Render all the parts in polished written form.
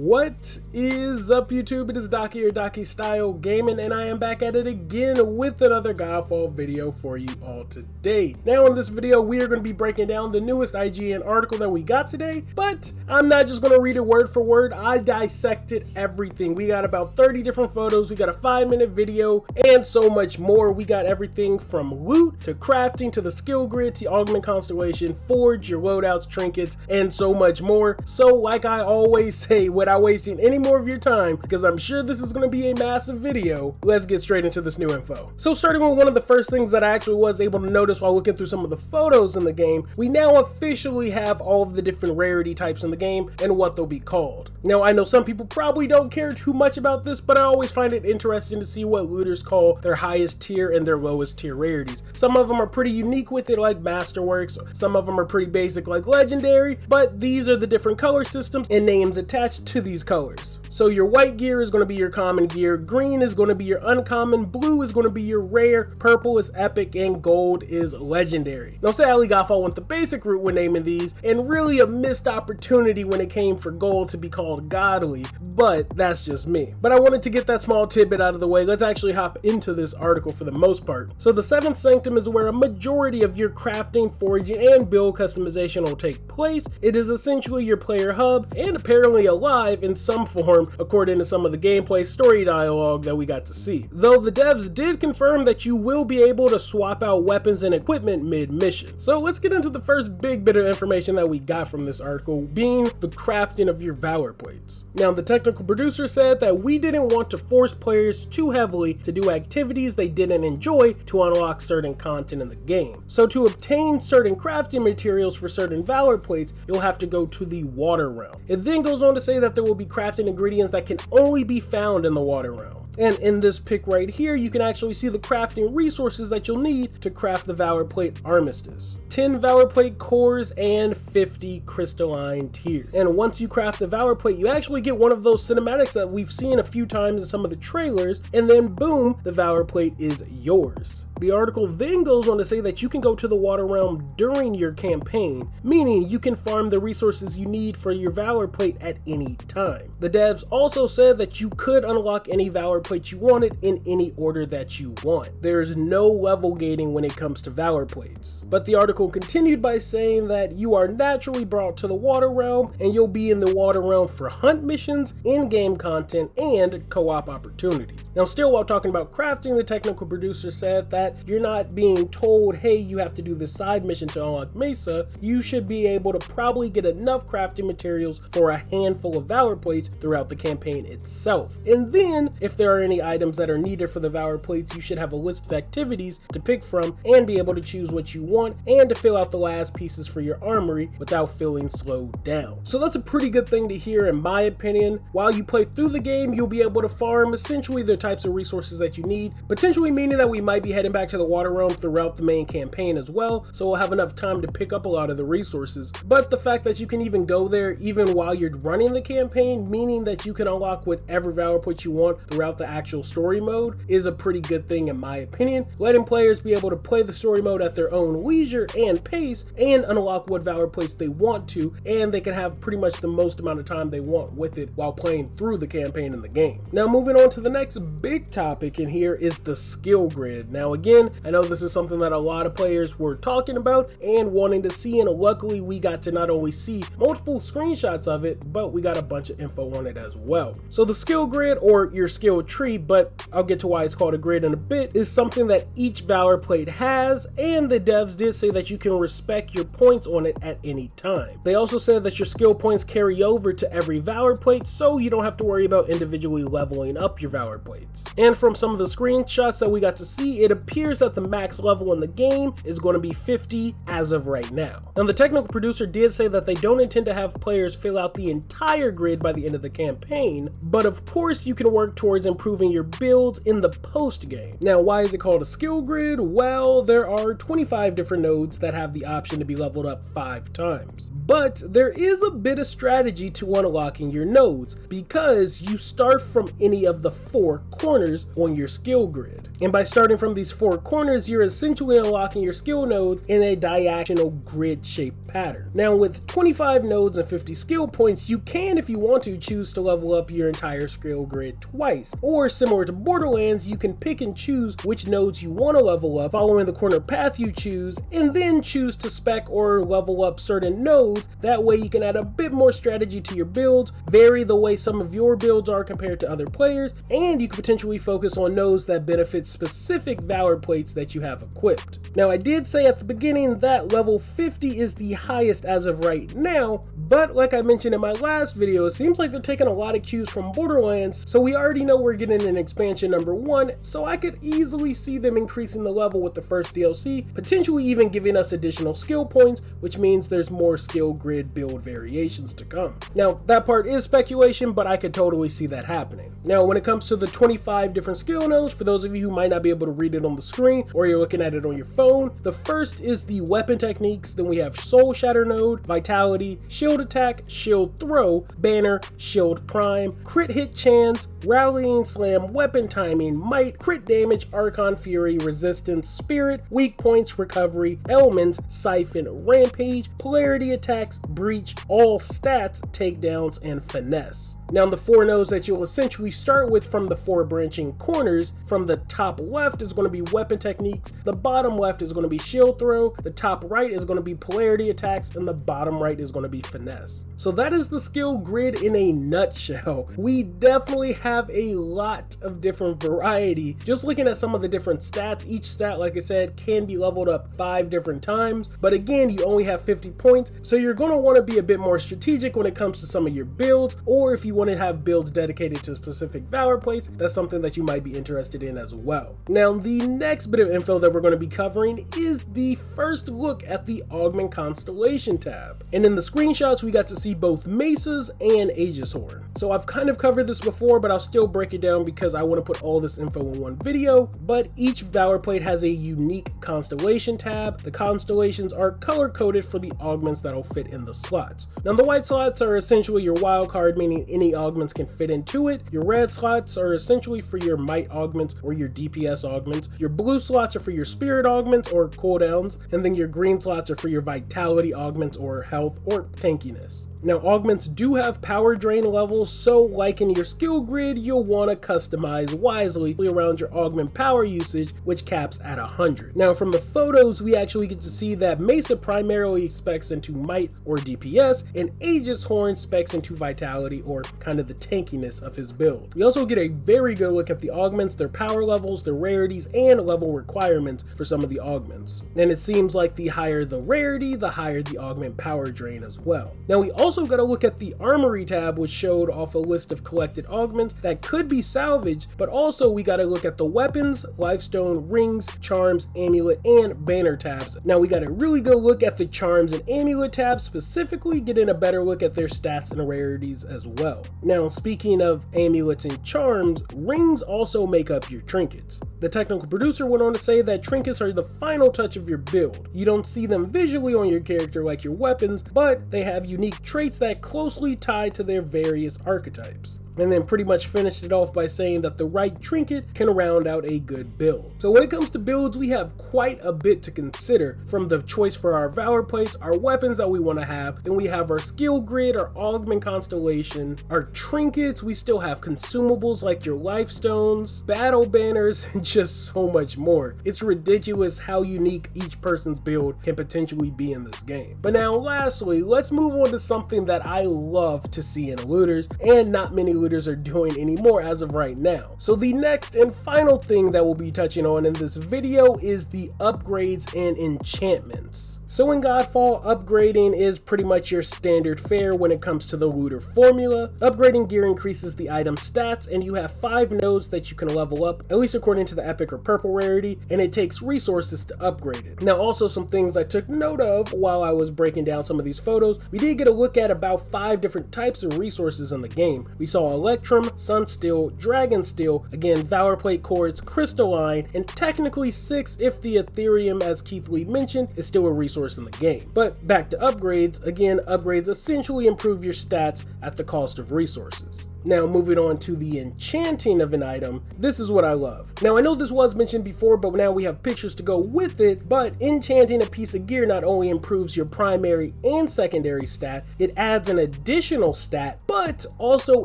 What is up, YouTube? It is Docky or Docky Style Gaming, and I am back at it again with another Godfall video for you all today. Now in this video, we are going to be breaking down the newest IGN article that we got today, but I'm not just going to read it word for word. I dissected everything. We got about 30 different photos, we got a 5-minute video, and so much more. We got everything from loot to crafting to the skill grid to Augment Constellation, forge, your loadouts, trinkets, and so much more. So like I always say, without wasting any more of your time, because I'm sure this is going to be a massive video, let's get straight into this new info. So starting with one of the first things that I actually was able to notice while looking through some of the photos in the game, we now officially have all of the different rarity types in the game and what they'll be called. Now I know some people probably don't care too much about this, but I always find it interesting to see what looters call their highest tier and their lowest tier rarities. Some of them are pretty unique with it, like Masterworks, some of them are pretty basic like Legendary, but these are the different color systems and names attached to these colors. So your white gear is going to be your common gear, green is going to be your uncommon, blue is going to be your rare, purple is epic, and gold is legendary. Now sadly Godfall went the basic route when naming these, and really a missed opportunity when it came for gold to be called godly, but that's just me. But I wanted to get that small tidbit out of the way. Let's actually hop into this article for the most part. So the 7th Sanctum is where a majority of your crafting, foraging, and build customization will take place. It is essentially your player hub, and apparently alive in some form according to some of the gameplay story dialogue that we got to see. Though the devs did confirm that you will be able to swap out weapons and equipment mid-mission. So let's get into the first big bit of information that we got from this article, being the crafting of your Valorplates. Now the technical producer said that we didn't want to force players too heavily to do activities they didn't enjoy to unlock certain content in the game. So to obtain certain crafting materials for certain Valorplates, you'll have to go to the water realm. It then goes on to say that there will be crafting ingredients that can only be found in the water realm. And in this pic right here, you can actually see the crafting resources that you'll need to craft the Valorplate Armistice. 10 Valorplate cores and 50 crystalline tears. And once you craft the Valorplate, you actually get one of those cinematics that we've seen a few times in some of the trailers, and then boom, the Valorplate is yours. The article then goes on to say that you can go to the water realm during your campaign, meaning you can farm the resources you need for your Valorplate at any time. The devs also said that you could unlock any Valorplate you wanted in any order that you want. There's no level gating when it comes to Valorplates. But the article continued by saying that you are naturally brought to the water realm, and you'll be in the water realm for hunt missions, in-game content, and co-op opportunities. Now still, while talking about crafting, the technical producer said that you're not being told, hey, you have to do this side mission to unlock Mesa. You should be able to probably get enough crafting materials for a handful of Valorplates throughout the campaign itself. And then, if there are any items that are needed for the Valorplates, you should have a list of activities to pick from and be able to choose what you want and to fill out the last pieces for your armory without feeling slowed down. So that's a pretty good thing to hear in my opinion. While you play through the game, you'll be able to farm essentially the types of resources that you need, potentially meaning that we might be heading back to the water realm throughout the main campaign as well, so we'll have enough time to pick up a lot of the resources. But the fact that you can even go there even while you're running the campaign, meaning that you can unlock whatever Valorplate you want throughout the actual story mode, is a pretty good thing in my opinion, letting players be able to play the story mode at their own leisure and pace and unlock what Valorplates they want to, and they can have pretty much the most amount of time they want with it while playing through the campaign in the game. Now moving on to the next big topic in here is the skill grid. Now again, I know this is something that a lot of players were talking about and wanting to see, and luckily we got to not only see multiple screenshots of it, but we got a bunch of info on it as well. So the skill grid, or your skill tree, but I'll get to why it's called a grid in a bit, is something that each Valorplate has, and the devs did say that you can respec your points on it at any time. They also said that your skill points carry over to every Valorplate, so you don't have to worry about individually leveling up your Valorplates. And from some of the screenshots that we got to see, it appears that the max level in the game is going to be 50 as of right now. Now the technical producer did say that they don't intend to have players fill out the entire grid by the end of the campaign, but of course you can work towards improving your builds in the post game. Now why is it called a skill grid? Well, there are 25 different nodes that have the option to be leveled up 5 times. But there is a bit of strategy to unlocking your nodes, because you start from any of the 4 corners on your skill grid. And by starting from these 4 corners, you're essentially unlocking your skill nodes in a diagonal grid shaped pattern. Now with 25 nodes and 50 skill points, you can, if you want to, choose to level up your entire skill grid twice. Or similar to Borderlands, you can pick and choose which nodes you want to level up, following the corner path you choose, and then choose to spec or level up certain nodes. That way you can add a bit more strategy to your builds, vary the way some of your builds are compared to other players, and you can potentially focus on nodes that benefit specific Valorplates that you have equipped. Now I did say at the beginning that level 50 is the highest as of right now, but like I mentioned in my last video, it seems like they're taking a lot of cues from Borderlands, so we already know we're getting an expansion number 1, so I could easily see them increasing the level with the first DLC, potentially even giving us additional skill points, which means there's more skill grid build variations to come. Now that part is speculation, but I could totally see that happening. Now when it comes to the 25 different skill nodes, for those of you who might not be able to read it on the screen or you're looking at it on your phone, the first is the weapon techniques, then we have Soul Shatter node, Vitality, Shield Attack, Shield Throw, Banner, Shield Prime, Crit Hit Chance, Rallying Slam, Weapon Timing, Might, Crit Damage, Archon Fury, Resistance, Spirit, Weak Points, Recovery, Elements, Siphon, Rampage, Polarity Attacks, Breach, All Stats, Takedowns, and Finesse. Now the 4 nodes that you'll essentially start with from the 4 branching corners, from the top left is going to be weapon techniques, the bottom left is going to be shield throw, the top right is going to be polarity attacks, and the bottom right is going to be finesse. So that is the skill grid in a nutshell. We definitely have a lot of different variety. Just looking at some of the different stats, each stat, like I said, can be leveled up 5 different times, but again, you only have 50 points, so you're going to want to be a bit more strategic when it comes to some of your builds, or if you want to have builds dedicated to specific Valorplates, that's something that you might be interested in as well. Now the next bit of info that we're going to be covering is the first look at the Augment Constellation tab, and in the screenshots we got to see both Mesas and Aegis Horn. So I've kind of covered this before, but I'll still break it down because I want to put all this info in one video. But each Valorplate has a unique constellation tab. The constellations are color coded for the augments that'll fit in the slots. Now the white slots are essentially your wild card, meaning any augments can fit into it. Your red slots are essentially for your might augments or your DPS augments. Your blue slots are for your spirit augments or cooldowns, and then your green slots are for your vitality augments or health or tankiness. Now augments do have power drain levels, so like in your skill grid, you'll want to customize wisely around your augment power usage, which caps at 100. Now from the photos, we actually get to see that Mesa primarily specs into might or DPS, and Aegis Horn specs into vitality or kind of the tankiness of his build. We also get a very good look at the augments, their power levels, their rarities, and level requirements for some of the augments. And it seems like the higher the rarity, the higher the augment power drain as well. Now we also got to look at the Armory tab, which showed off a list of collected augments that could be salvaged, but also we got to look at the weapons, lifestone, rings, charms, amulet, and banner tabs. Now we got a really good look at the charms and amulet tabs, specifically getting a better look at their stats and rarities as well. Now speaking of amulets and charms, rings also make up your trinkets. The technical producer went on to say that trinkets are the final touch of your build. You don't see them visually on your character like your weapons, but they have unique traits that closely tie to their various archetypes. And then pretty much finished it off by saying that the right trinket can round out a good build. So when it comes to builds, we have quite a bit to consider, from the choice for our Valorplates, our weapons that we want to have, then we have our skill grid, our Augment Constellation, our trinkets, we still have consumables like your life stones, battle banners, and just so much more. It's ridiculous how unique each person's build can potentially be in this game. But now lastly, let's move on to something that I love to see in looters, and not many looters are doing anymore as of right now. So the next and final thing that we'll be touching on in this video is the upgrades and enchantments. So in Godfall, upgrading is pretty much your standard fare when it comes to the looter formula. Upgrading gear increases the item stats, and you have 5 nodes that you can level up, at least according to the epic or purple rarity, and it takes resources to upgrade it. Now also some things I took note of while I was breaking down some of these photos, we did get a look at about 5 different types of resources in the game. We saw Electrum, Sunsteel, Dragonsteel, again Valorplate quartz, crystalline, and technically 6 if the Ethereum, as Keith Lee mentioned, is still a resource resource in the game. But back to upgrades, again, upgrades essentially improve your stats at the cost of resources. Now moving on to the enchanting of an item, this is what I love. Now I know this was mentioned before, but now we have pictures to go with it, but enchanting a piece of gear not only improves your primary and secondary stat, it adds an additional stat, but also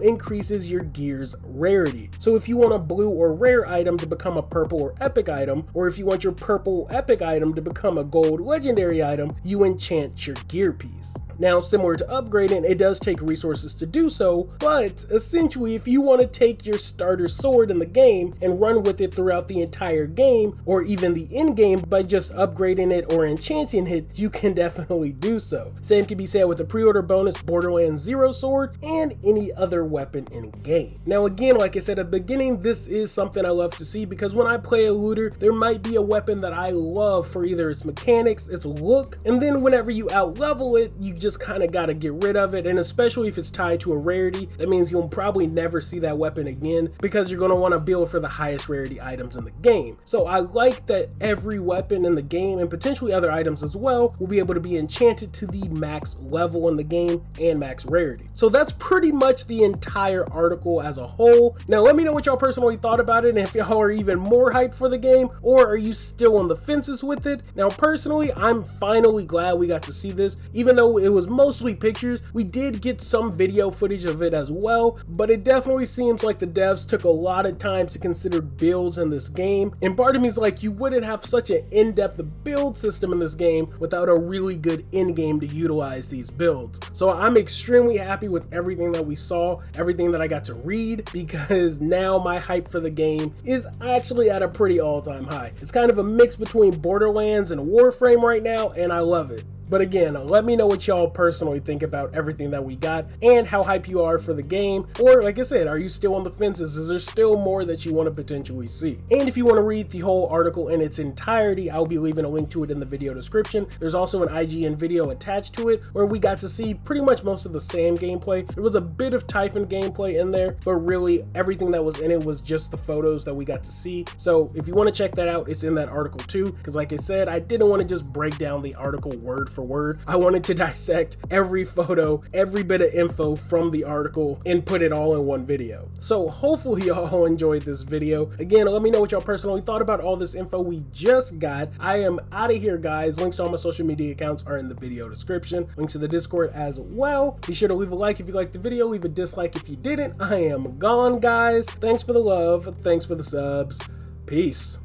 increases your gear's rarity. So if you want a blue or rare item to become a purple or epic item, or if you want your purple epic item to become a gold legendary item, you enchant your gear piece. Now, similar to upgrading, it does take resources to do so, but essentially if you want to take your starter sword in the game and run with it throughout the entire game, or even the end game by just upgrading it or enchanting it, you can definitely do so. Same can be said with the pre-order bonus Borderlands 0 sword and any other weapon in game. Now again, like I said at the beginning, this is something I love to see because when I play a looter, there might be a weapon that I love for either its mechanics, its look, and then whenever you out level it, you just kind of got to get rid of it. And especially if it's tied to a rarity, that means you'll probably never see that weapon again because you're going to want to build for the highest rarity items in the game. So I like that every weapon in the game, and potentially other items as well, will be able to be enchanted to the max level in the game and max rarity. So that's pretty much the entire article as a whole. Now let me know what y'all personally thought about it, and if y'all are even more hyped for the game, or are you still on the fences with it. Now personally, I'm finally glad we got to see this. Even though it was mostly pictures, we did get some video footage of it as well, but it definitely seems like the devs took a lot of time to consider builds in this game, and part of me is like, you wouldn't have such an in-depth build system in this game without a really good end game to utilize these builds. So I'm extremely happy with everything that we saw, everything that I got to read, because now my hype for the game is actually at a pretty all-time high. It's kind of a mix between Borderlands and Warframe right now, and I love it. But again, let me know what y'all personally think about everything that we got and how hype you are for the game. Or like I said, are you still on the fences? Is there still more that you want to potentially see? And if you want to read the whole article in its entirety, I'll be leaving a link to it in the video description. There's also an IGN video attached to it where we got to see pretty much most of the same gameplay. There was a bit of Typhon gameplay in there, but really everything that was in it was just the photos that we got to see. So if you want to check that out, it's in that article too. Because like I said, I didn't want to just break down the article word for word. I wanted to dissect every photo, every bit of info from the article, and put it all in one video. So hopefully y'all enjoyed this video. Again, let me know what y'all personally thought about all this info we just got. I am out of here, guys. Links to all my social media accounts are in the video description. Links to the Discord as well. Be sure to leave a like if you liked the video, leave a dislike if you didn't. I am gone, guys. Thanks for the love. Thanks for the subs. Peace.